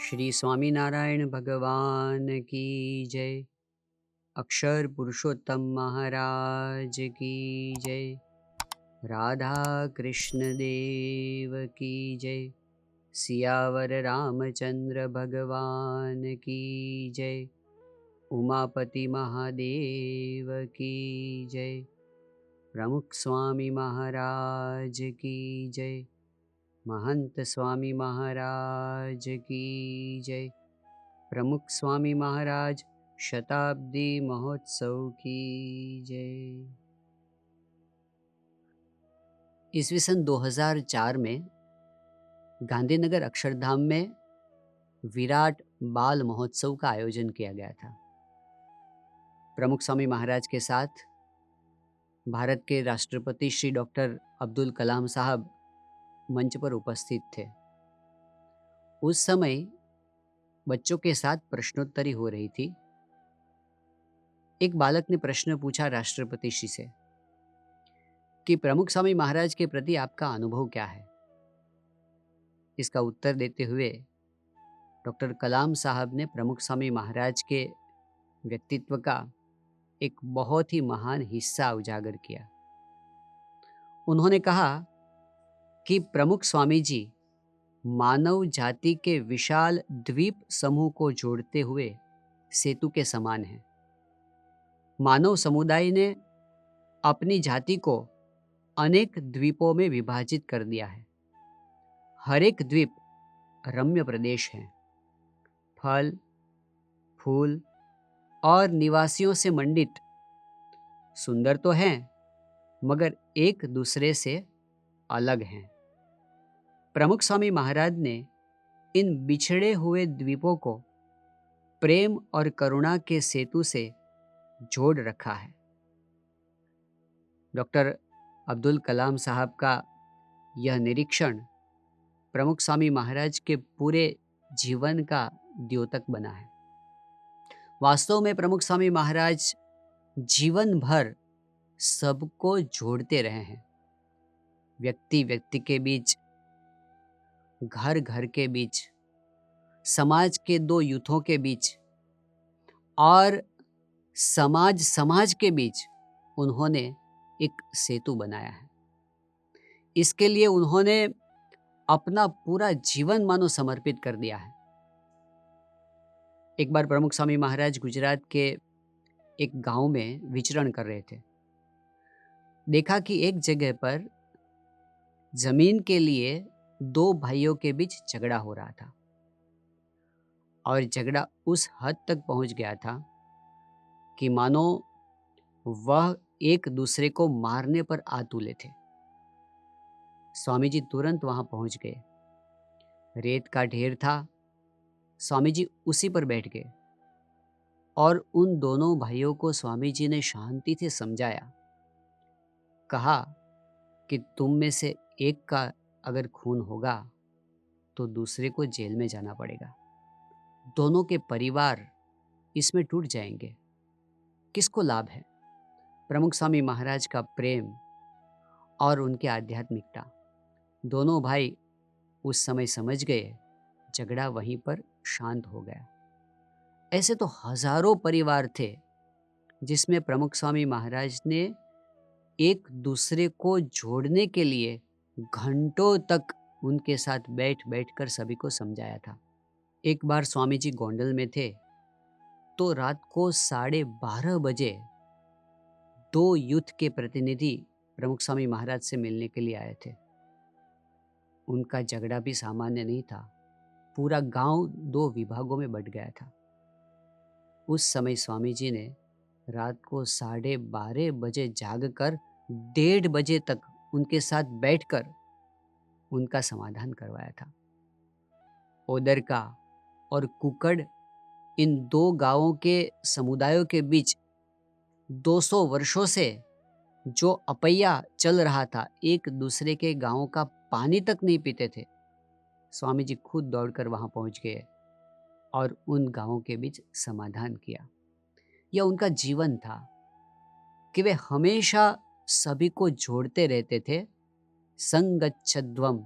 श्री स्वामीनारायण भगवान की जय। अक्षर पुरुषोत्तम महाराज की जय। राधा कृष्ण देव की जय। सियावर रामचंद्र भगवान की जय। उमापति महादेव की जय। प्रमुख स्वामी महाराज की जय। महंत स्वामी महाराज की जय। प्रमुख स्वामी महाराज शताब्दी महोत्सव की जय। ईस्वी सन 2004 में गांधीनगर अक्षरधाम में विराट बाल महोत्सव का आयोजन किया गया था। प्रमुख स्वामी महाराज के साथ भारत के राष्ट्रपति श्री डॉक्टर अब्दुल कलाम साहब मंच पर उपस्थित थे। उस समय बच्चों के साथ प्रश्नोत्तरी हो रही थी। एक बालक ने प्रश्न पूछा राष्ट्रपति श्री से कि प्रमुख स्वामी महाराज के प्रति आपका अनुभव क्या है। इसका उत्तर देते हुए डॉक्टर कलाम साहब ने प्रमुख स्वामी महाराज के व्यक्तित्व का एक बहुत ही महान हिस्सा उजागर किया। उन्होंने कहा कि प्रमुख स्वामी जी मानव जाति के विशाल द्वीप समूह को जोड़ते हुए सेतु के समान हैं। मानव समुदाय ने अपनी जाति को अनेक द्वीपों में विभाजित कर दिया है। हर एक द्वीप रम्य प्रदेश है। फल, फूल और निवासियों से मंडित। सुंदर तो हैं, मगर एक दूसरे से अलग हैं। प्रमुख स्वामी महाराज ने इन बिछड़े हुए द्वीपों को प्रेम और करुणा के सेतु से जोड़ रखा है। डॉक्टर अब्दुल कलाम साहब का यह निरीक्षण प्रमुख स्वामी महाराज के पूरे जीवन का द्योतक बना है। वास्तव में प्रमुख स्वामी महाराज जीवन भर सबको जोड़ते रहे हैं। व्यक्ति व्यक्ति के बीच, घर घर के बीच, समाज के दो यूथों के बीच और समाज समाज के बीच उन्होंने एक सेतु बनाया है। इसके लिए उन्होंने अपना पूरा जीवन मानो समर्पित कर दिया है। एक बार प्रमुख स्वामी महाराज गुजरात के एक गांव में विचरण कर रहे थे। देखा कि एक जगह पर जमीन के लिए दो भाइयों के बीच झगड़ा हो रहा था और झगड़ा उस हद तक पहुंच गया था कि मानो वह एक दूसरे को मारने पर आतुले थे। स्वामी जी तुरंत वहां पहुंच गए। रेत का ढेर था। स्वामी जी उसी पर बैठ गए और उन दोनों भाइयों को स्वामी जी ने शांति से समझाया। कहा कि तुम में से एक का अगर खून होगा तो दूसरे को जेल में जाना पड़ेगा। दोनों के परिवार इसमें टूट जाएंगे। किसको लाभ है? प्रमुख स्वामी महाराज का प्रेम और उनके आध्यात्मिकता। दोनों भाई उस समय समझ गए। झगड़ा वहीं पर शांत हो गया। ऐसे तो हजारों परिवार थे जिसमें प्रमुख स्वामी महाराज ने एक दूसरे को जोड़ने के लिए घंटों तक उनके साथ बैठ बैठ कर सभी को समझाया था। एक बार स्वामी जी गोंडल में थे तो रात को 12:30 बजे दो यूथ के प्रतिनिधि प्रमुख स्वामी महाराज से मिलने के लिए आए थे। उनका झगड़ा भी सामान्य नहीं था। पूरा गांव दो विभागों में बंट गया था। उस समय स्वामी जी ने रात को 12:30 बजे जागकर 1:30 बजे तक उनके साथ बैठकर उनका समाधान करवाया था। ओदर का और कुकड़, इन दो गांवों के समुदायों के बीच 200 वर्षों से जो अपैया चल रहा था, एक दूसरे के गांवों का पानी तक नहीं पीते थे, स्वामी जी खुद दौड़कर वहां पहुंच गए और उन गांवों के बीच समाधान किया। यह उनका जीवन था कि वे हमेशा सभी को जोड़ते रहते थे। संगच्छध्वम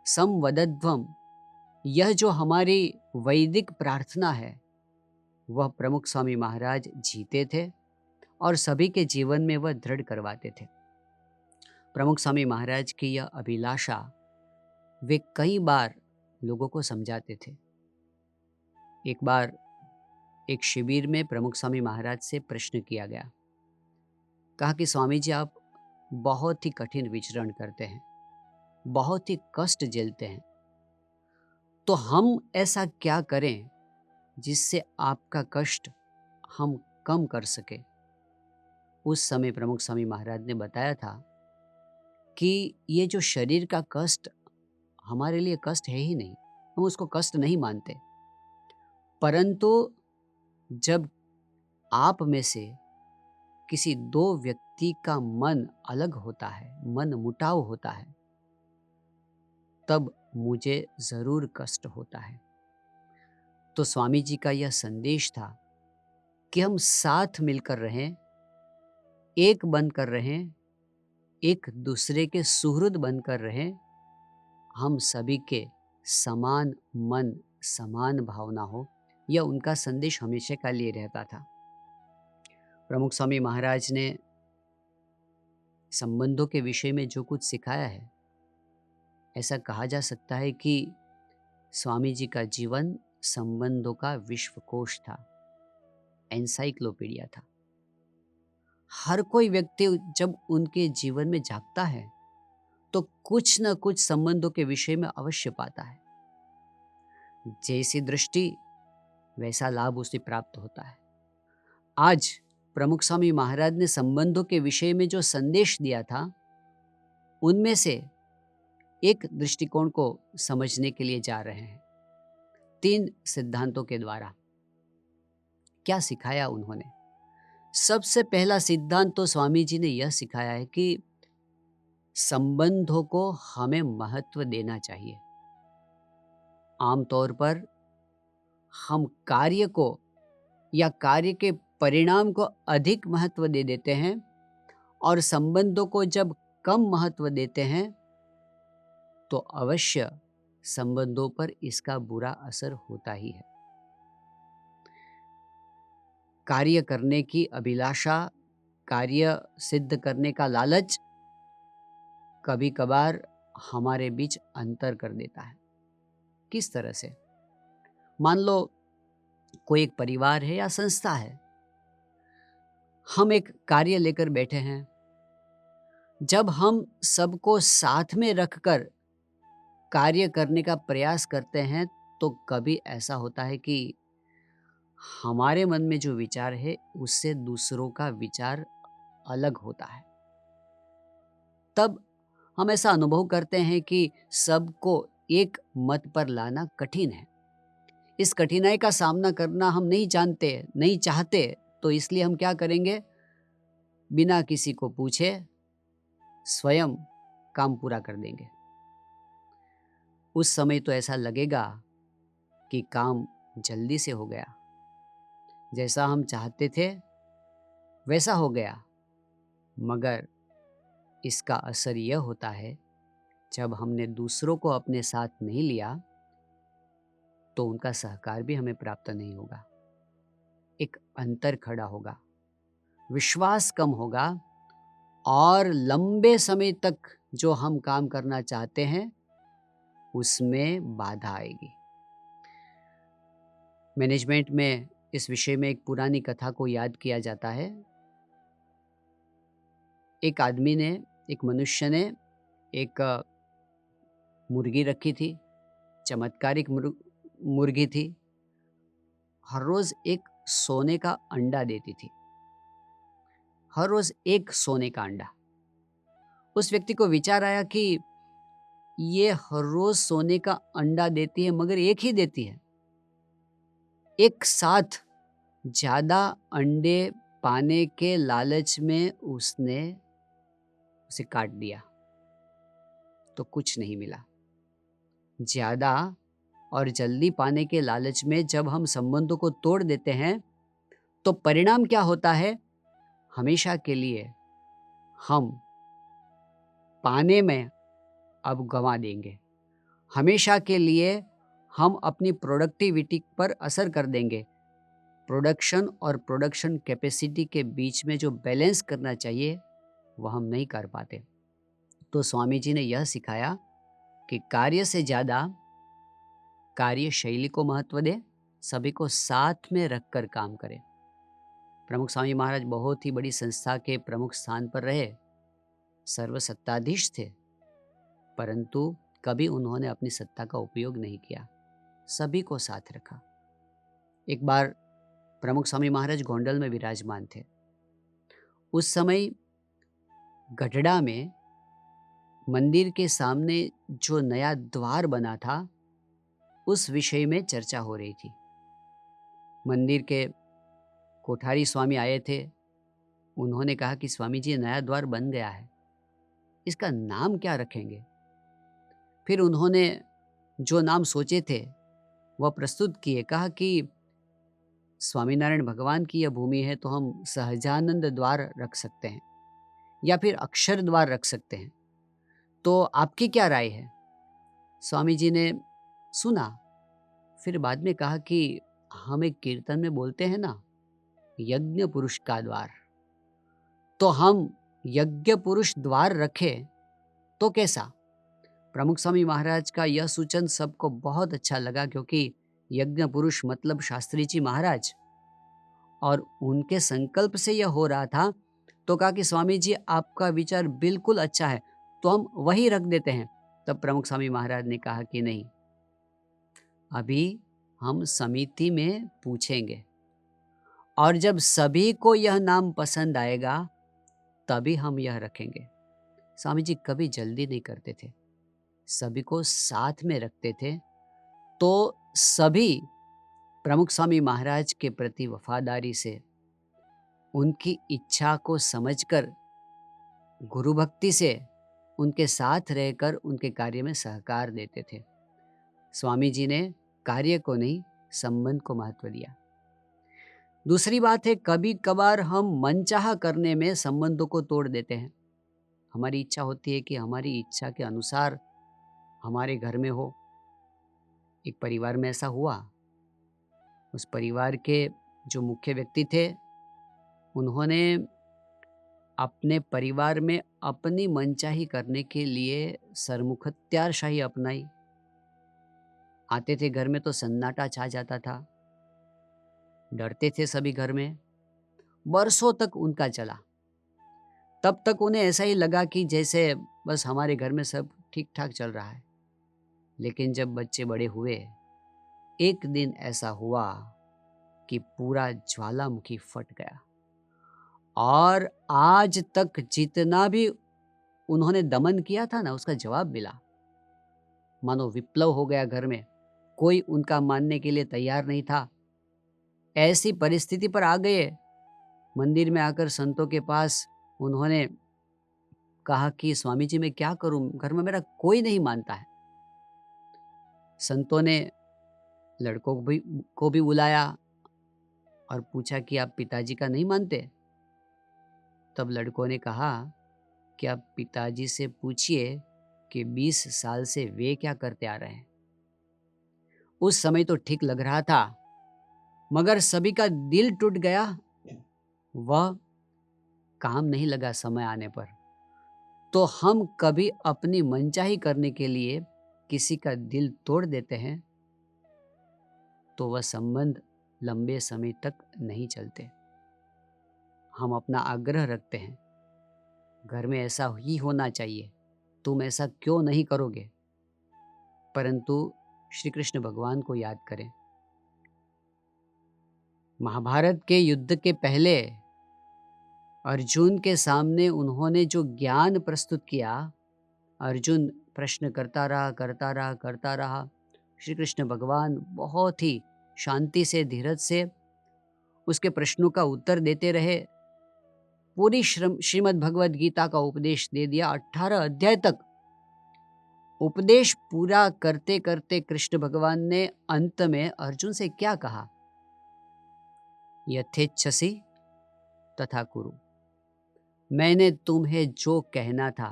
संवदध्वम यह जो हमारी वैदिक प्रार्थना है वह प्रमुख स्वामी महाराज जीते थे और सभी के जीवन में वह दृढ़ करवाते थे। प्रमुख स्वामी महाराज की यह अभिलाषा वे कई बार लोगों को समझाते थे। एक बार एक शिविर में प्रमुख स्वामी महाराज से प्रश्न किया गया। कहा कि स्वामी जी, आप बहुत ही कठिन विचरण करते हैं, बहुत ही कष्ट झेलते हैं, तो हम ऐसा क्या करें जिससे आपका कष्ट हम कम कर सके। उस समय प्रमुख स्वामी महाराज ने बताया था कि ये जो शरीर का कष्ट हमारे लिए कष्ट है ही नहीं, हम उसको कष्ट नहीं मानते, परंतु जब आप में से किसी दो व्यक्ति का मन अलग होता है, मन मुटाव होता है, तब मुझे जरूर कष्ट होता है। तो स्वामी जी का यह संदेश था कि हम साथ मिलकर रहें, एक बनकर रहें, एक दूसरे के सुहृद बनकर रहें, हम सभी के समान मन, समान भावना हो। यह उनका संदेश हमेशा का लिए रहता था। प्रमुख स्वामी महाराज ने संबंधों के विषय में जो कुछ सिखाया है, ऐसा कहा जा सकता है कि स्वामी जी का जीवन संबंधों का विश्वकोश था, एनसाइक्लोपीडिया था। हर कोई व्यक्ति जब उनके जीवन में जागता है तो कुछ न कुछ संबंधों के विषय में अवश्य पाता है। जैसी दृष्टि वैसा लाभ उसे प्राप्त होता है। आज प्रमुख स्वामी महाराज ने संबंधों के विषय में जो संदेश दिया था, उनमें से एक दृष्टिकोण को समझने के लिए जा रहे हैं। 3 सिद्धांतों के द्वारा क्या सिखाया उन्होंने। सबसे पहला सिद्धांत तो स्वामी जी ने यह सिखाया है कि संबंधों को हमें महत्व देना चाहिए। आमतौर पर हम कार्य को या कार्य के परिणाम को अधिक महत्व दे देते हैं और संबंधों को जब कम महत्व देते हैं तो अवश्य संबंधों पर इसका बुरा असर होता ही है। कार्य करने की अभिलाषा, कार्य सिद्ध करने का लालच कभी कभार हमारे बीच अंतर कर देता है। किस तरह से? मान लो कोई एक परिवार है या संस्था है, हम एक कार्य लेकर बैठे हैं। जब हम सबको साथ में रखकर कार्य करने का प्रयास करते हैं तो कभी ऐसा होता है कि हमारे मन में जो विचार है उससे दूसरों का विचार अलग होता है। तब हम ऐसा अनुभव करते हैं कि सबको एक मत पर लाना कठिन है। इस कठिनाई का सामना करना हम नहीं जानते, नहीं चाहते, तो इसलिए हम क्या करेंगे, बिना किसी को पूछे स्वयं काम पूरा कर देंगे। उस समय तो ऐसा लगेगा कि काम जल्दी से हो गया, जैसा हम चाहते थे वैसा हो गया, मगर इसका असर यह होता है जब हमने दूसरों को अपने साथ नहीं लिया तो उनका सहकार भी हमें प्राप्त नहीं होगा। एक अंतर खड़ा होगा, विश्वास कम होगा और लंबे समय तक जो हम काम करना चाहते हैं उसमें बाधा आएगी। मैनेजमेंट में इस विषय में एक पुरानी कथा को याद किया जाता है। एक आदमी ने, एक मनुष्य ने एक मुर्गी रखी थी, चमत्कारिक मुर्गी थी। हर रोज एक सोने का अंडा देती थी, हर रोज एक सोने का अंडा। उस व्यक्ति को विचार आया कि ये हर रोज सोने का अंडा देती है मगर एक ही देती है। एक साथ ज्यादा अंडे पाने के लालच में उसने उसे काट दिया तो कुछ नहीं मिला। ज्यादा और जल्दी पाने के लालच में जब हम संबंधों को तोड़ देते हैं तो परिणाम क्या होता है, हमेशा के लिए हम पाने में अब गंवा देंगे। हमेशा के लिए हम अपनी प्रोडक्टिविटी पर असर कर देंगे। प्रोडक्शन और प्रोडक्शन कैपेसिटी के बीच में जो बैलेंस करना चाहिए वह हम नहीं कर पाते। तो स्वामी जी ने यह सिखाया कि कार्य से ज़्यादा कार्य शैली को महत्व दे, सभी को साथ में रखकर काम करें। प्रमुख स्वामी महाराज बहुत ही बड़ी संस्था के प्रमुख स्थान पर रहे, सर्वसत्ताधीश थे, परंतु कभी उन्होंने अपनी सत्ता का उपयोग नहीं किया, सभी को साथ रखा। एक बार प्रमुख स्वामी महाराज गोंडल में विराजमान थे। उस समय गढ़ड़ा में मंदिर के सामने जो नया द्वार बना था, उस विषय में चर्चा हो रही थी। मंदिर के कोठारी स्वामी आए थे। उन्होंने कहा कि स्वामी जी, नया द्वार बन गया है, इसका नाम क्या रखेंगे? फिर उन्होंने जो नाम सोचे थे वह प्रस्तुत किए। कहा कि स्वामीनारायण भगवान की यह भूमि है तो हम सहजानंद द्वार रख सकते हैं या फिर अक्षर द्वार रख सकते हैं, तो आपकी क्या राय है? स्वामी जी ने सुना, फिर बाद में कहा कि हम एक कीर्तन में बोलते हैं ना, यज्ञ पुरुष का द्वार, तो हम यज्ञ पुरुष द्वार रखें तो कैसा? प्रमुख स्वामी महाराज का यह सूचन सबको बहुत अच्छा लगा, क्योंकि यज्ञ पुरुष मतलब शास्त्री जी महाराज, और उनके संकल्प से यह हो रहा था। तो कहा कि स्वामी जी, आपका विचार बिल्कुल अच्छा है, तो हम वही रख देते हैं। तब प्रमुख स्वामी महाराज ने कहा कि नहीं, अभी हम समिति में पूछेंगे और जब सभी को यह नाम पसंद आएगा तभी हम यह रखेंगे। स्वामी जी कभी जल्दी नहीं करते थे, सभी को साथ में रखते थे। तो सभी प्रमुख स्वामी महाराज के प्रति वफादारी से, उनकी इच्छा को समझकर, गुरु भक्ति से उनके साथ रहकर उनके कार्य में सहकार देते थे। स्वामी जी ने कार्य को नहीं, संबंध को महत्व दिया। दूसरी बात है, कभी कभार हम मनचाहा करने में संबंधों को तोड़ देते हैं। हमारी इच्छा होती है कि हमारी इच्छा के अनुसार हमारे घर में हो। एक परिवार में ऐसा हुआ। उस परिवार के जो मुख्य व्यक्ति थे, उन्होंने अपने परिवार में अपनी मनचाही करने के लिए सरमुखत्यारशाही अपनाई। आते थे घर में तो सन्नाटा छा जाता था, डरते थे सभी घर में। बरसों तक उनका चला। तब तक उन्हें ऐसा ही लगा कि जैसे बस हमारे घर में सब ठीक ठाक चल रहा है। लेकिन जब बच्चे बड़े हुए, एक दिन ऐसा हुआ कि पूरा ज्वालामुखी फट गया और आज तक जितना भी उन्होंने दमन किया था ना, उसका जवाब मिला। मानो विप्लव हो गया घर में, कोई उनका मानने के लिए तैयार नहीं था। ऐसी परिस्थिति पर आ गए, मंदिर में आकर संतों के पास उन्होंने कहा कि स्वामी जी मैं क्या करूं, घर में मेरा कोई नहीं मानता है। संतों ने लड़कों को भी बुलाया और पूछा कि आप पिताजी का नहीं मानते? तब लड़कों ने कहा कि आप पिताजी से पूछिए कि 20 साल से वे क्या करते आ रहे हैं। उस समय तो ठीक लग रहा था, मगर सभी का दिल टूट गया। वह काम नहीं लगा समय आने पर। तो हम कभी अपनी मनचाही करने के लिए किसी का दिल तोड़ देते हैं तो वह संबंध लंबे समय तक नहीं चलते। हम अपना आग्रह रखते हैं, घर में ऐसा ही होना चाहिए, तुम ऐसा क्यों नहीं करोगे? परंतु श्री कृष्ण भगवान को याद करें। महाभारत के युद्ध के पहले अर्जुन के सामने उन्होंने जो ज्ञान प्रस्तुत किया, अर्जुन प्रश्न करता रहा। श्री कृष्ण भगवान बहुत ही शांति से, धीरज से उसके प्रश्नों का उत्तर देते रहे। पूरी श्रीमद् भगवद गीता का उपदेश दे दिया। 18 अध्याय तक उपदेश पूरा करते करते कृष्ण भगवान ने अंत में अर्जुन से क्या कहा? यथेच्छसि तथा कुरु। मैंने तुम्हें जो कहना था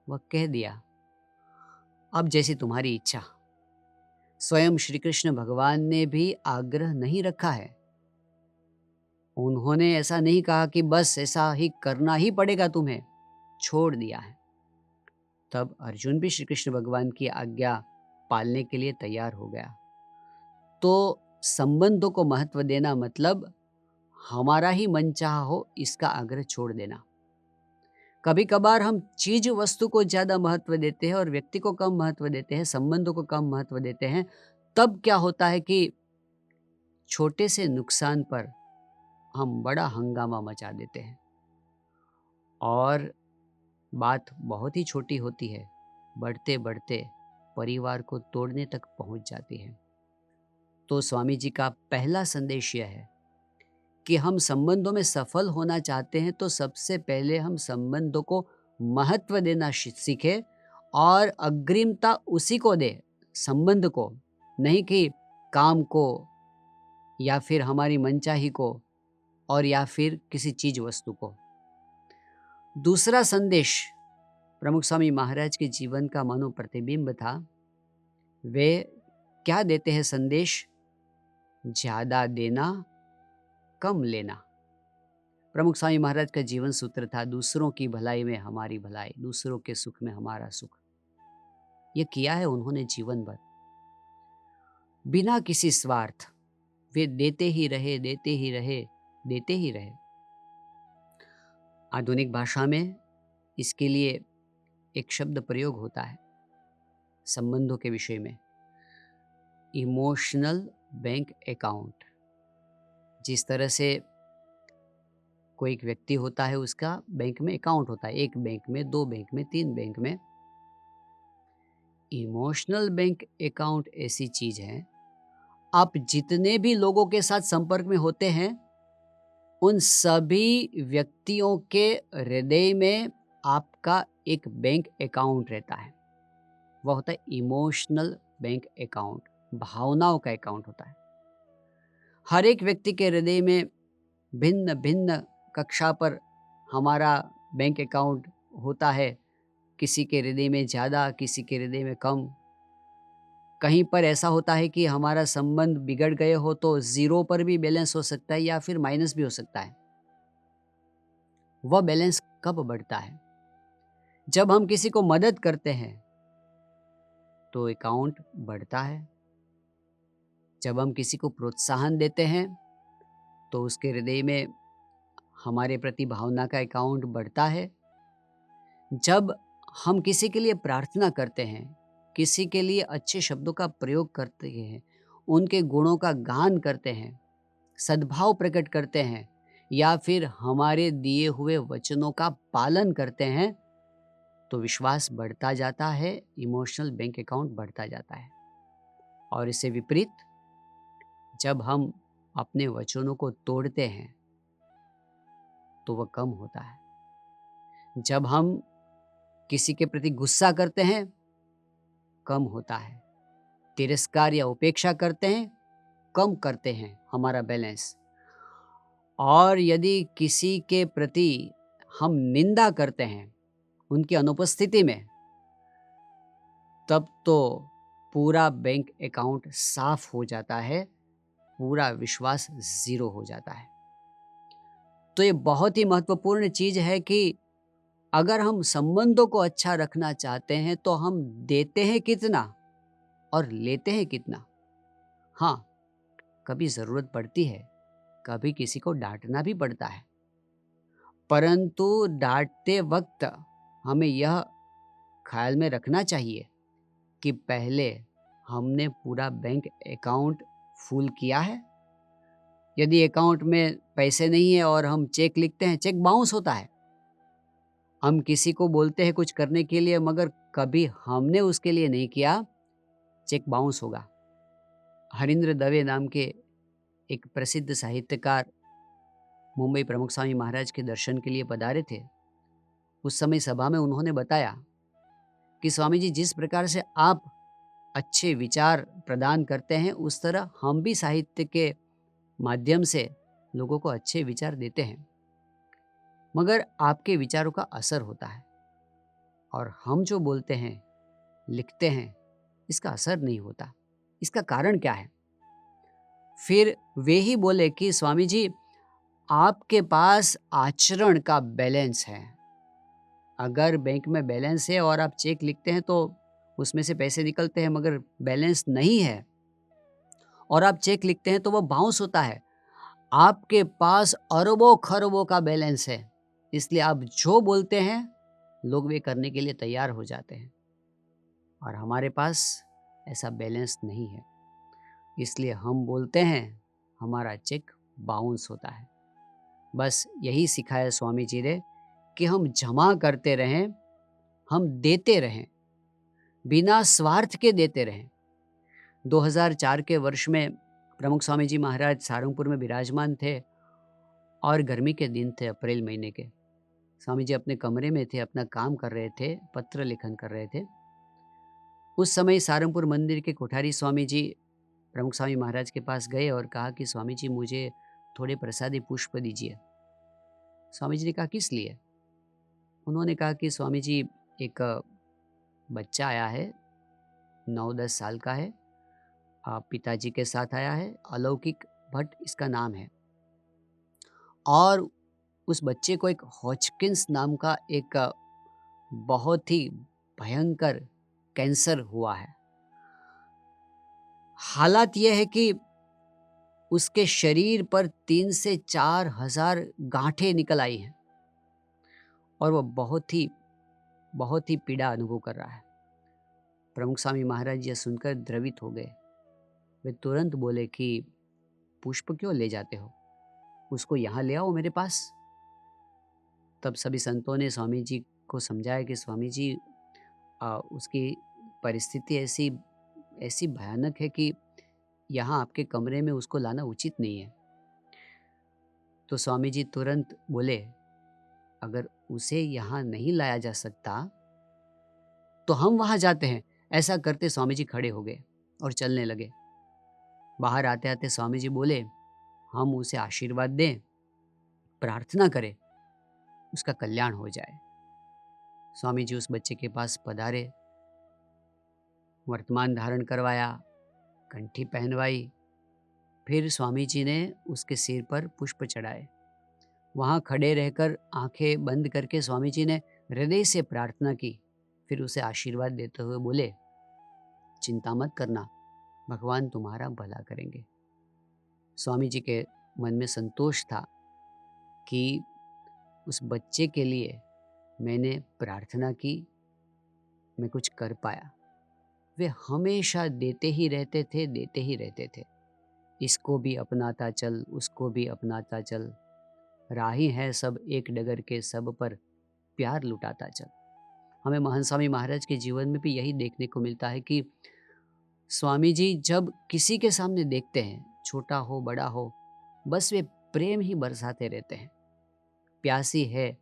वह कह दिया, अब जैसी तुम्हारी इच्छा। स्वयं श्री कृष्ण भगवान ने भी आग्रह नहीं रखा है। उन्होंने ऐसा नहीं कहा कि बस ऐसा ही करना ही पड़ेगा तुम्हें, छोड़ दिया है। तब अर्जुन भी श्री कृष्ण भगवान की आज्ञा पालने के लिए तैयार हो गया। तो संबंधों को महत्व देना मतलब हमारा ही मनचाहा हो इसका आग्रह छोड़ देना। कभी कभार हम चीज वस्तु को ज्यादा महत्व देते हैं और व्यक्ति को कम महत्व देते हैं, संबंधों को कम महत्व देते हैं। तब क्या होता है कि छोटे से नुकसान पर हम बड़ा हंगामा मचा देते हैं और बात बहुत ही छोटी होती है, बढ़ते बढ़ते परिवार को तोड़ने तक पहुंच जाती है। तो स्वामी जी का पहला संदेश यह है कि हम संबंधों में सफल होना चाहते हैं तो सबसे पहले हम संबंधों को महत्व देना सीखें और अग्रिमता उसी को दे, संबंध को, नहीं कि काम को या फिर हमारी मनचाही को और या फिर किसी चीज वस्तु को। दूसरा संदेश प्रमुख स्वामी महाराज के जीवन का मानो प्रतिबिंब था। वे क्या देते हैं संदेश? ज्यादा देना, कम लेना। प्रमुख स्वामी महाराज का जीवन सूत्र था, दूसरों की भलाई में हमारी भलाई, दूसरों के सुख में हमारा सुख। ये किया है उन्होंने जीवन भर, बिना किसी स्वार्थ। वे देते ही रहे, देते ही रहे, देते ही रहे। आधुनिक भाषा में इसके लिए एक शब्द प्रयोग होता है संबंधों के विषय में, इमोशनल बैंक अकाउंट। जिस तरह से कोई एक व्यक्ति होता है, उसका बैंक में अकाउंट होता है, एक बैंक में, दो बैंक में, तीन बैंक में। इमोशनल बैंक अकाउंट ऐसी चीज है, आप जितने भी लोगों के साथ संपर्क में होते हैं उन सभी व्यक्तियों के हृदय में आपका एक बैंक अकाउंट रहता है। वह होता है इमोशनल बैंक अकाउंट, भावनाओं का अकाउंट होता है। हर एक व्यक्ति के हृदय में भिन्न भिन्न कक्षा पर हमारा बैंक अकाउंट होता है। किसी के हृदय में ज़्यादा, किसी के हृदय में कम। कहीं पर ऐसा होता है कि हमारा संबंध बिगड़ गए हो तो ज़ीरो पर भी बैलेंस हो सकता है या फिर माइनस भी हो सकता है। वह बैलेंस कब बढ़ता है? जब हम किसी को मदद करते हैं तो अकाउंट बढ़ता है। जब हम किसी को प्रोत्साहन देते हैं तो उसके हृदय में हमारे प्रति भावना का अकाउंट बढ़ता है। जब हम किसी के लिए प्रार्थना करते हैं, किसी के लिए अच्छे शब्दों का प्रयोग करते हैं, उनके गुणों का गान करते हैं, सद्भाव प्रकट करते हैं या फिर हमारे दिए हुए वचनों का पालन करते हैं तो विश्वास बढ़ता जाता है, इमोशनल बैंक अकाउंट बढ़ता जाता है। और इससे विपरीत जब हम अपने वचनों को तोड़ते हैं तो वह कम होता है। जब हम किसी के प्रति गुस्सा करते हैं, कम होता है। तिरस्कार या उपेक्षा करते हैं, कम करते हैं हमारा बैलेंस। और यदि किसी के प्रति हम निंदा करते हैं उनकी अनुपस्थिति में, तब तो पूरा बैंक अकाउंट साफ हो जाता है, पूरा विश्वास ज़ीरो हो जाता है। तो ये बहुत ही महत्वपूर्ण चीज़ है कि अगर हम संबंधों को अच्छा रखना चाहते हैं तो हम देते हैं कितना और लेते हैं कितना। हाँ, कभी ज़रूरत पड़ती है, कभी किसी को डांटना भी पड़ता है, परंतु डांटते वक्त हमें यह ख्याल में रखना चाहिए कि पहले हमने पूरा बैंक अकाउंट फुल किया है। यदि अकाउंट में पैसे नहीं है और हम चेक लिखते हैं, चेक बाउंस होता है। हम किसी को बोलते हैं कुछ करने के लिए, मगर कभी हमने उसके लिए नहीं किया, चेक बाउंस होगा। हरिंद्र दवे नाम के एक प्रसिद्ध साहित्यकार मुंबई प्रमुख स्वामी महाराज के दर्शन के लिए पधारे थे। उस समय सभा में उन्होंने बताया कि स्वामी जी, जिस प्रकार से आप अच्छे विचार प्रदान करते हैं उस तरह हम भी साहित्य के माध्यम से लोगों को अच्छे विचार देते हैं, मगर आपके विचारों का असर होता है और हम जो बोलते हैं, लिखते हैं, इसका असर नहीं होता। इसका कारण क्या है? फिर वे ही बोले कि स्वामी जी, आपके पास आचरण का बैलेंस है। अगर बैंक में बैलेंस है और आप चेक लिखते हैं तो उसमें से पैसे निकलते हैं, मगर बैलेंस नहीं है और आप चेक लिखते हैं तो वो बाउंस होता है। आपके पास अरबों खरबों का बैलेंस है, इसलिए आप जो बोलते हैं लोग वे करने के लिए तैयार हो जाते हैं, और हमारे पास ऐसा बैलेंस नहीं है, इसलिए हम बोलते हैं, हमारा चेक बाउंस होता है। बस यही सिखाया स्वामी जी ने कि हम जमा करते रहें, हम देते रहें, बिना स्वार्थ के देते रहें। 2004 के वर्ष में प्रमुख स्वामी जी महाराज सारंगपुर में विराजमान थे और गर्मी के दिन थे, अप्रैल महीने के। स्वामी जी अपने कमरे में थे, अपना काम कर रहे थे, पत्र लेखन कर रहे थे। उस समय सारंगपुर मंदिर के कोठारी स्वामी जी प्रमुख स्वामी महाराज के पास गए और कहा कि स्वामी जी, मुझे थोड़े प्रसादी पुष्प दीजिए। स्वामी जी ने कहा, किस लिए? उन्होंने कहा कि स्वामी जी, एक बच्चा आया है, 9-10 साल का है, पिताजी के साथ आया है, अलौकिक भट्ट इसका नाम है, और उस बच्चे को एक हॉजकिंस नाम का एक बहुत ही भयंकर कैंसर हुआ है। हालात यह है कि उसके शरीर पर 3 से 4 हजार गांठें निकल आई हैं और वह बहुत ही पीड़ा अनुभव कर रहा है। प्रमुख स्वामी महाराज यह सुनकर द्रवित हो गए। वे तुरंत बोले कि पुष्प क्यों ले जाते हो, उसको यहाँ ले आओ मेरे पास। तब सभी संतों ने स्वामी जी को समझाया कि स्वामी जी, उसकी परिस्थिति ऐसी भयानक है कि यहाँ आपके कमरे में उसको लाना उचित नहीं है। तो स्वामी जी तुरंत बोले, अगर उसे यहाँ नहीं लाया जा सकता तो हम वहाँ जाते हैं। ऐसा करते स्वामी जी खड़े हो गए और चलने लगे। बाहर आते आते स्वामी जी बोले, हम उसे आशीर्वाद दें, प्रार्थना करें, उसका कल्याण हो जाए। स्वामी जी उस बच्चे के पास पधारे, वर्तमान धारण करवाया, कंठी पहनवाई, फिर स्वामी जी ने उसके सिर पर पुष्प चढ़ाए। वहाँ खड़े रहकर आंखें बंद करके स्वामी जी ने हृदय से प्रार्थना की। फिर उसे आशीर्वाद देते हुए बोले, चिंता मत करना, भगवान तुम्हारा भला करेंगे। स्वामी जी के मन में संतोष था कि उस बच्चे के लिए मैंने प्रार्थना की, मैं कुछ कर पाया। वे हमेशा देते ही रहते थे। इसको भी अपनाता चल, उसको भी अपनाता चल, राही है सब एक डगर के, सब पर प्यार लुटाता चल। हमें महंत स्वामी महाराज के जीवन में भी यही देखने को मिलता है कि स्वामी जी जब किसी के सामने देखते हैं, छोटा हो बड़ा हो, बस वे प्रेम ही बरसाते रहते हैं। प्यासी है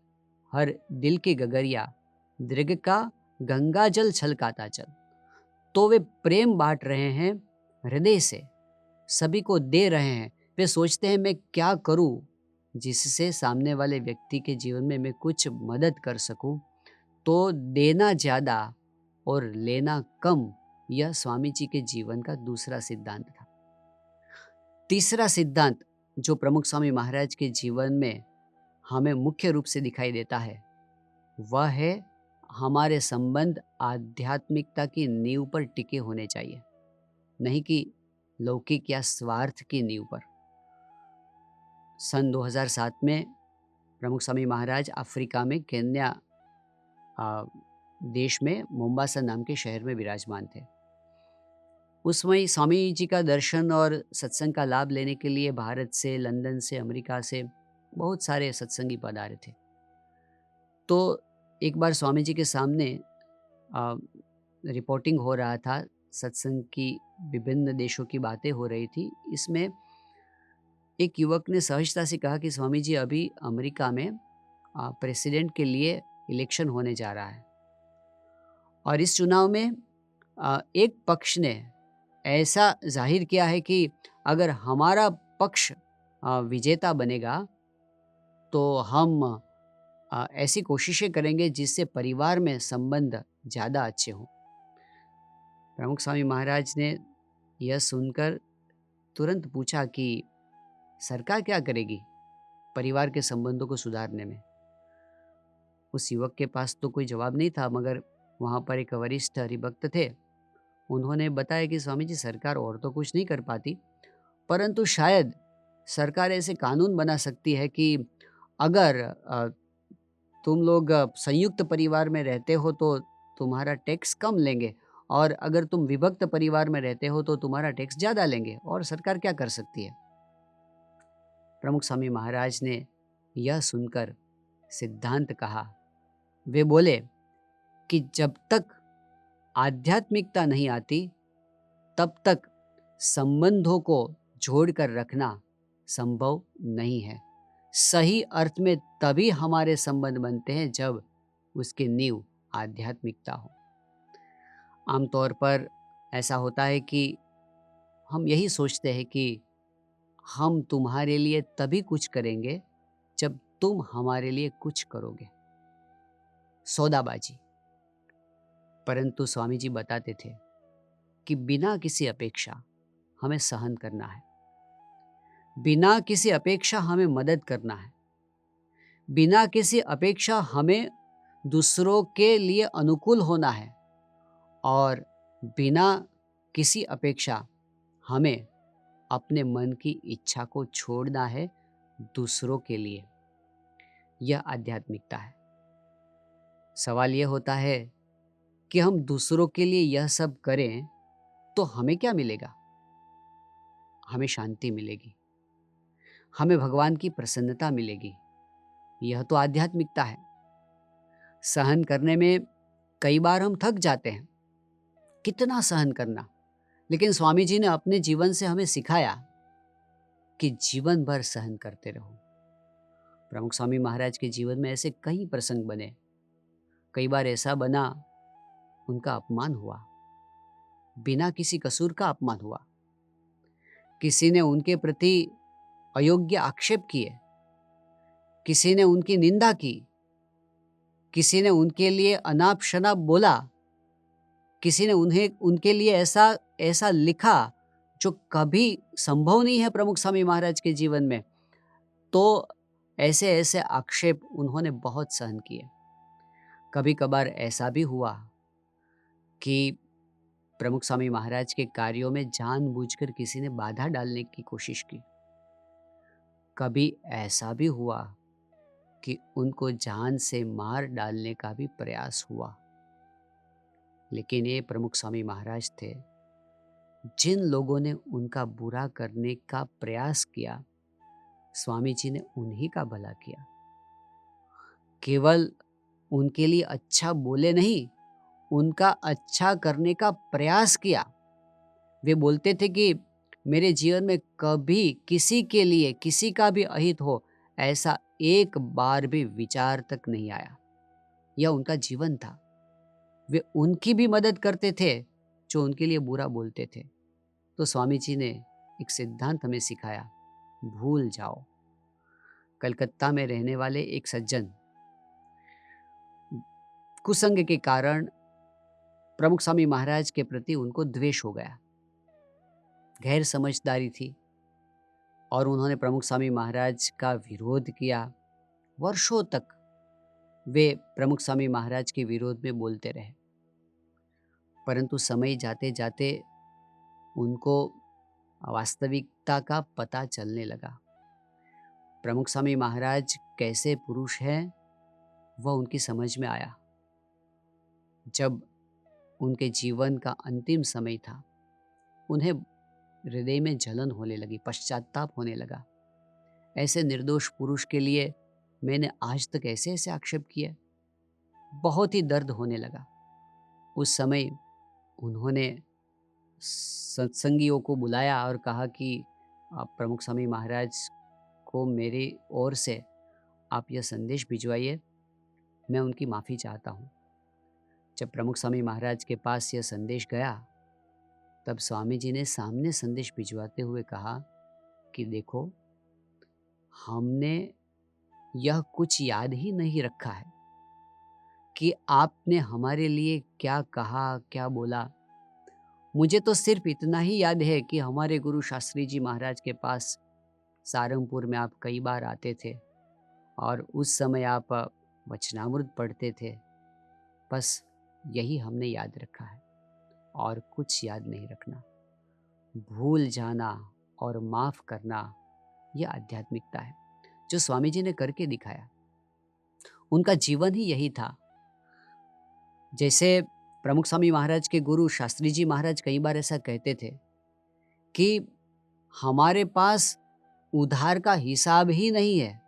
हर दिल की गगरिया, दृग का गंगा जल छलकाता चल। तो वे प्रेम बांट रहे हैं हृदय से, सभी को दे रहे हैं। वे सोचते हैं मैं क्या करूं जिससे सामने वाले व्यक्ति के जीवन में मैं कुछ मदद कर सकूं। तो देना ज़्यादा और लेना कम, यह स्वामी जी के जीवन का दूसरा सिद्धांत था। तीसरा सिद्धांत जो प्रमुख स्वामी महाराज के जीवन में हमें मुख्य रूप से दिखाई देता है, वह है हमारे संबंध आध्यात्मिकता की नींव पर टिके होने चाहिए, नहीं कि लौकिक या स्वार्थ की नींव पर। सन 2007 में प्रमुख स्वामी महाराज अफ्रीका में केन्या देश में मोम्बासा नाम के शहर में विराजमान थे। उस समय स्वामी जी का दर्शन और सत्संग का लाभ लेने के लिए भारत से, लंदन से, अमेरिका से बहुत सारे सत्संगी पधारे थे। तो एक बार स्वामी जी के सामने रिपोर्टिंग हो रहा था, सत्संग की विभिन्न देशों की बातें हो रही थी। इसमें एक युवक ने सहजता से कहा कि स्वामी जी, अभी अमेरिका में प्रेसिडेंट के लिए इलेक्शन होने जा रहा है और इस चुनाव में एक पक्ष ने ऐसा जाहिर किया है कि अगर हमारा पक्ष विजेता बनेगा तो हम ऐसी कोशिशें करेंगे जिससे परिवार में संबंध ज़्यादा अच्छे हों। प्रमुख स्वामी महाराज ने यह सुनकर तुरंत पूछा कि सरकार क्या करेगी परिवार के संबंधों को सुधारने में। उस युवक के पास तो कोई जवाब नहीं था, मगर वहाँ पर एक वरिष्ठ हरिभक्त थे। उन्होंने बताया कि स्वामी जी, सरकार और तो कुछ नहीं कर पाती, परंतु शायद सरकार ऐसे कानून बना सकती है कि अगर तुम लोग संयुक्त परिवार में रहते हो तो तुम्हारा टैक्स कम लेंगे, और अगर तुम विभक्त परिवार में रहते हो तो तुम्हारा टैक्स ज़्यादा लेंगे, और सरकार क्या कर सकती है। प्रमुख स्वामी महाराज ने यह सुनकर सिद्धांत कहा। वे बोले कि जब तक आध्यात्मिकता नहीं आती तब तक संबंधों को जोड़कर रखना संभव नहीं है। सही अर्थ में तभी हमारे संबंध बनते हैं जब उसकी नींव आध्यात्मिकता हो। आमतौर पर ऐसा होता है कि हम यही सोचते हैं कि हम तुम्हारे लिए तभी कुछ करेंगे जब तुम हमारे लिए कुछ करोगे, सौदाबाजी। परंतु स्वामी जी बताते थे कि बिना किसी अपेक्षा हमें सहन करना है, बिना किसी अपेक्षा हमें मदद करना है, बिना किसी अपेक्षा हमें दूसरों के लिए अनुकूल होना है, और बिना किसी अपेक्षा हमें अपने मन की इच्छा को छोड़ना है दूसरों के लिए। यह आध्यात्मिकता है। सवाल यह होता है कि हम दूसरों के लिए यह सब करें तो हमें क्या मिलेगा? हमें शांति मिलेगी, हमें भगवान की प्रसन्नता मिलेगी। यह तो आध्यात्मिकता है। सहन करने में कई बार हम थक जाते हैं, कितना सहन करना, लेकिन स्वामी जी ने अपने जीवन से हमें सिखाया कि जीवन भर सहन करते रहो। प्रमुख स्वामी महाराज के जीवन में ऐसे कई प्रसंग बने। कई बार ऐसा बना उनका अपमान हुआ, बिना किसी कसूर का अपमान हुआ। किसी ने उनके प्रति अयोग्य आक्षेप किए, किसी ने उनकी निंदा की, किसी ने उनके लिए अनाप शनाप बोला, किसी ने उनके लिए ऐसा ऐसा लिखा जो कभी संभव नहीं है प्रमुख स्वामी महाराज के जीवन में। तो ऐसे ऐसे आक्षेप उन्होंने बहुत सहन किए। कभी कभार ऐसा भी हुआ कि प्रमुख स्वामी महाराज के कार्यों में जानबूझकर किसी ने बाधा डालने की कोशिश की। कभी ऐसा भी हुआ कि उनको जान से मार डालने का भी प्रयास हुआ। लेकिन ये प्रमुख स्वामी महाराज थे, जिन लोगों ने उनका बुरा करने का प्रयास किया, स्वामी जी ने उन्हीं का भला किया। केवल उनके लिए अच्छा बोले नहीं, उनका अच्छा करने का प्रयास किया। वे बोलते थे कि मेरे जीवन में कभी किसी के लिए किसी का भी अहित हो, ऐसा एक बार भी विचार तक नहीं आया। यह उनका जीवन था। वे उनकी भी मदद करते थे जो उनके लिए बुरा बोलते थे। तो स्वामी जी ने एक सिद्धांत हमें सिखाया, भूल जाओ। कलकत्ता में रहने वाले एक सज्जन, कुसंग के कारण प्रमुख स्वामी महाराज के प्रति उनको द्वेष हो गया। गैर समझदारी थी और उन्होंने प्रमुख स्वामी महाराज का विरोध किया। वर्षों तक वे प्रमुख स्वामी महाराज के विरोध में बोलते रहे, परंतु समय जाते जाते उनको वास्तविकता का पता चलने लगा। प्रमुख स्वामी महाराज कैसे पुरुष हैं वह उनकी समझ में आया। जब उनके जीवन का अंतिम समय था, उन्हें हृदय में जलन होने लगी, पश्चाताप होने लगा। ऐसे निर्दोष पुरुष के लिए मैंने आज तक ऐसे ऐसे आक्षेप किए। बहुत ही दर्द होने लगा। उस समय उन्होंने सत्संगियों को बुलाया और कहा कि आप प्रमुख स्वामी महाराज को मेरी ओर से आप यह संदेश भिजवाइए, मैं उनकी माफ़ी चाहता हूँ। जब प्रमुख स्वामी महाराज के पास यह संदेश गया, तब स्वामी जी ने सामने संदेश भिजवाते हुए कहा कि देखो, हमने यह कुछ याद ही नहीं रखा है कि आपने हमारे लिए क्या कहा, क्या बोला। मुझे तो सिर्फ इतना ही याद है कि हमारे गुरु शास्त्री जी महाराज के पास सारंगपुर में आप कई बार आते थे और उस समय आप वचनामृत पढ़ते थे। बस यही हमने याद रखा है और कुछ याद नहीं रखना। भूल जाना और माफ करना, यह आध्यात्मिकता है जो स्वामी जी ने करके दिखाया। उनका जीवन ही यही था। जैसे प्रमुख स्वामी महाराज के गुरु शास्त्री जी महाराज कई बार ऐसा कहते थे कि हमारे पास उधार का हिसाब ही नहीं है,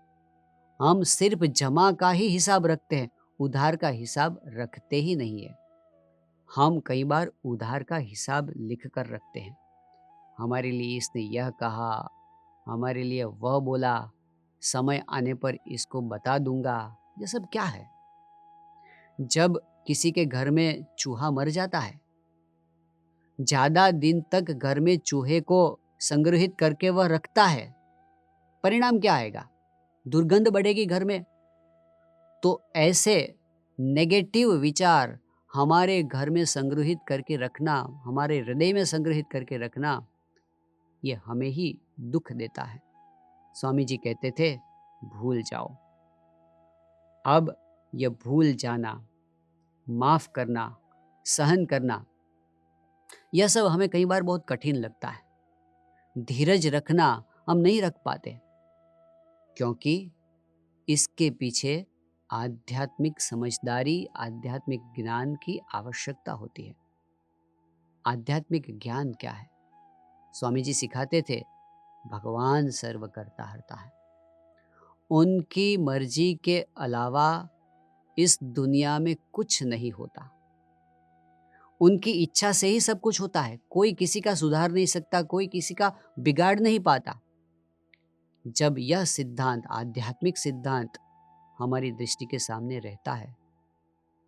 हम सिर्फ जमा का ही हिसाब रखते हैं, उधार का हिसाब रखते ही नहीं है। हम कई बार उधार का हिसाब लिख कर रखते हैं। हमारे लिए इसने यह कहा, हमारे लिए वह बोला, समय आने पर इसको बता दूंगा। ये सब क्या है? जब किसी के घर में चूहा मर जाता है, ज्यादा दिन तक घर में चूहे को संग्रहित करके वह रखता है, परिणाम क्या आएगा? दुर्गंध बढ़ेगी घर में। तो ऐसे नेगेटिव विचार हमारे घर में संग्रहित करके रखना, हमारे हृदय में संग्रहित करके रखना, ये हमें ही दुख देता है। स्वामी जी कहते थे, भूल जाओ। अब यह भूल जाना, माफ करना, सहन करना, यह सब हमें कई बार बहुत कठिन लगता है। धीरज रखना हम नहीं रख पाते, क्योंकि इसके पीछे आध्यात्मिक समझदारी, आध्यात्मिक ज्ञान की आवश्यकता होती है। आध्यात्मिक ज्ञान क्या है? स्वामी जी सिखाते थे, भगवान सर्व करता हरता है। उनकी मर्जी के अलावा इस दुनिया में कुछ नहीं होता। उनकी इच्छा से ही सब कुछ होता है। कोई किसी का सुधार नहीं सकता, कोई किसी का बिगाड़ नहीं पाता। जब यह सिद्धांत, आध्यात्मिक सिद्धांत हमारी दृष्टि के सामने रहता है,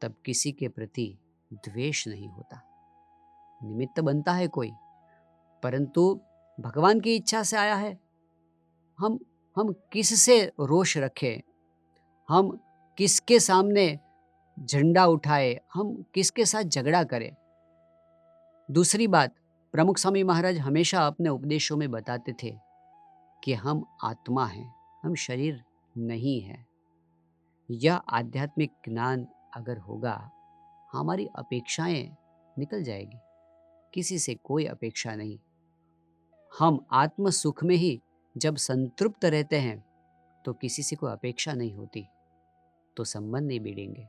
तब किसी के प्रति द्वेष नहीं होता। निमित्त बनता है कोई, परंतु भगवान की इच्छा से आया है। हम किससे रोष रखें, हम किसके सामने झंडा उठाए, हम किसके साथ झगड़ा करें। दूसरी बात, प्रमुख स्वामी महाराज हमेशा अपने उपदेशों में बताते थे कि हम आत्मा हैं, हम शरीर नहीं हैं। यह आध्यात्मिक ज्ञान अगर होगा, हमारी अपेक्षाएं निकल जाएगी। किसी से कोई अपेक्षा नहीं। हम आत्म सुख में ही जब संतृप्त रहते हैं, तो किसी से कोई अपेक्षा नहीं होती, तो संबंध नहीं बिगड़ेंगे।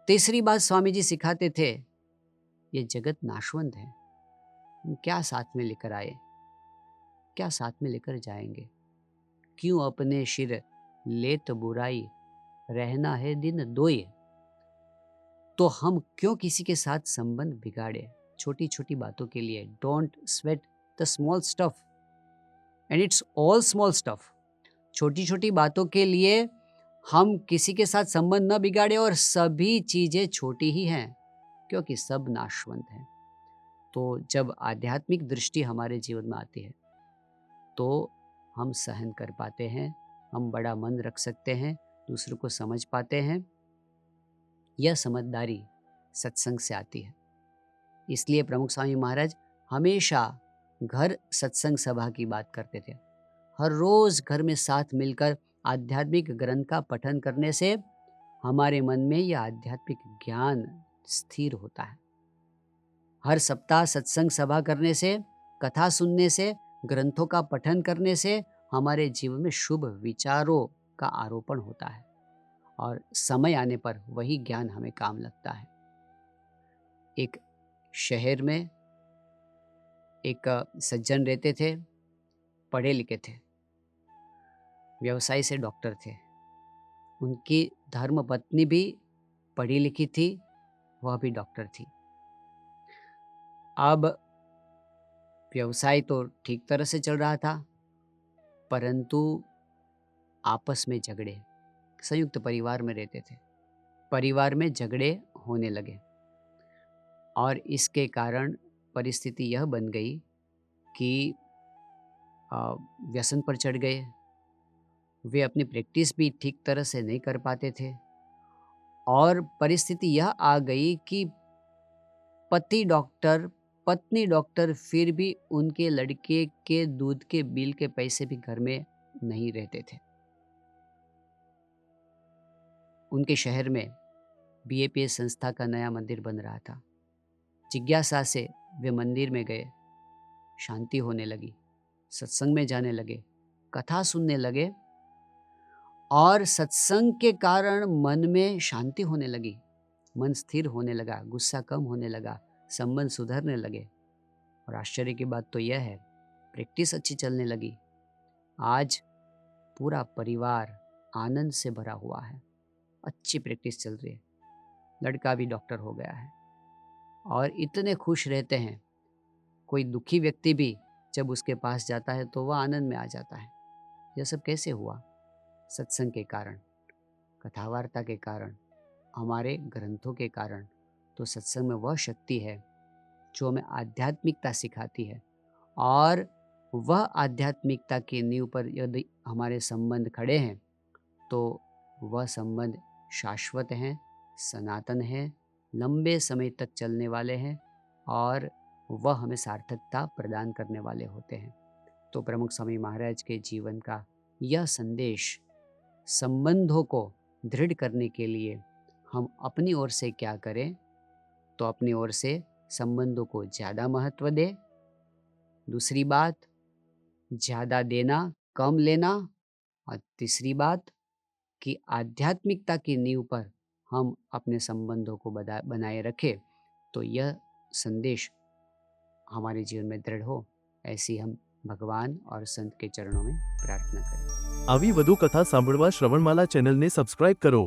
तीसरी बात स्वामी जी सिखाते थे, ये जगत नाशवंत है। हम क्या साथ में लेकर आए, क्या साथ में लेकर जाएंगे? क्यों अपने शिर लेत बुराई, रहना है दिन दोय। तो हम क्यों किसी के साथ संबंध बिगाड़े छोटी छोटी बातों के लिए? Don't sweat the small stuff, and it's all small stuff. छोटी छोटी बातों के लिए हम किसी के साथ संबंध न बिगाड़े, और सभी चीजें छोटी ही हैं, क्योंकि सब नाशवंत हैं। तो जब आध्यात्मिक दृष्टि हमारे जीवन में आती है, तो हम सहन कर पाते हैं, हम बड़ा मन रख सकते हैं, दूसरों को समझ पाते हैं। यह समझदारी सत्संग से आती है। इसलिए प्रमुख स्वामी महाराज हमेशा घर सत्संग सभा की बात करते थे। हर रोज घर में साथ मिलकर आध्यात्मिक ग्रंथ का पठन करने से हमारे मन में यह आध्यात्मिक ज्ञान स्थिर होता है। हर सप्ताह सत्संग सभा करने से, कथा सुनने से, ग्रंथों का पठन करने से हमारे जीवन में शुभ विचारों का आरोपण होता है, और समय आने पर वही ज्ञान हमें काम लगता है। एक शहर में एक सज्जन रहते थे, पढ़े लिखे थे, व्यवसाय से डॉक्टर थे। उनकी धर्म पत्नी भी पढ़ी लिखी थी, वह भी डॉक्टर थी। अब व्यवसाय तो ठीक तरह से चल रहा था, परंतु आपस में झगड़े, संयुक्त परिवार में रहते थे, परिवार में झगड़े होने लगे, और इसके कारण परिस्थिति यह बन गई कि व्यसन पर चढ़ गए। वे अपनी प्रैक्टिस भी ठीक तरह से नहीं कर पाते थे, और परिस्थिति यह आ गई कि पति डॉक्टर, पत्नी डॉक्टर फिर भी उनके लड़के के दूध के बिल के पैसे भी घर में नहीं रहते थे। उनके शहर में बीएपीएस संस्था का नया मंदिर बन रहा था। जिज्ञासा से वे मंदिर में गए, शांति होने लगी, सत्संग में जाने लगे, कथा सुनने लगे और सत्संग के कारण मन में शांति होने लगी, मन स्थिर होने लगा, गुस्सा कम होने लगा, संबंध सुधरने लगे। और आश्चर्य की बात तो यह है, प्रैक्टिस अच्छी चलने लगी। आज पूरा परिवार आनंद से भरा हुआ है, अच्छी प्रैक्टिस चल रही है, लड़का भी डॉक्टर हो गया है और इतने खुश रहते हैं। कोई दुखी व्यक्ति भी जब उसके पास जाता है तो वह आनंद में आ जाता है। यह सब कैसे हुआ? सत्संग के कारण, कथावार्ता के कारण, हमारे ग्रंथों के कारण। तो सत्संग में वह शक्ति है जो हमें आध्यात्मिकता सिखाती है और वह आध्यात्मिकता की नींव पर यदि हमारे संबंध खड़े हैं तो वह संबंध शाश्वत हैं, सनातन हैं, लंबे समय तक चलने वाले हैं और वह हमें सार्थकता प्रदान करने वाले होते हैं। तो प्रमुख स्वामी महाराज के जीवन का यह संदेश संबंधों को दृढ़ करने के लिए हम अपनी ओर से क्या करें? तो अपनी ओर से संबंधों को ज़्यादा महत्व दें। दूसरी बात, ज़्यादा देना कम लेना। और तीसरी बात कि आध्यात्मिकता की नींव पर हम अपने संबंधों को बनाए रखें। तो यह संदेश हमारे जीवन में दृढ़ हो, ऐसी हम भगवान और संत के चरणों में प्रार्थना करें। આવી વધુ કથા સાંભળવા શ્રવણમાલા ચેનલને સબસ્ક્રાઇબ કરો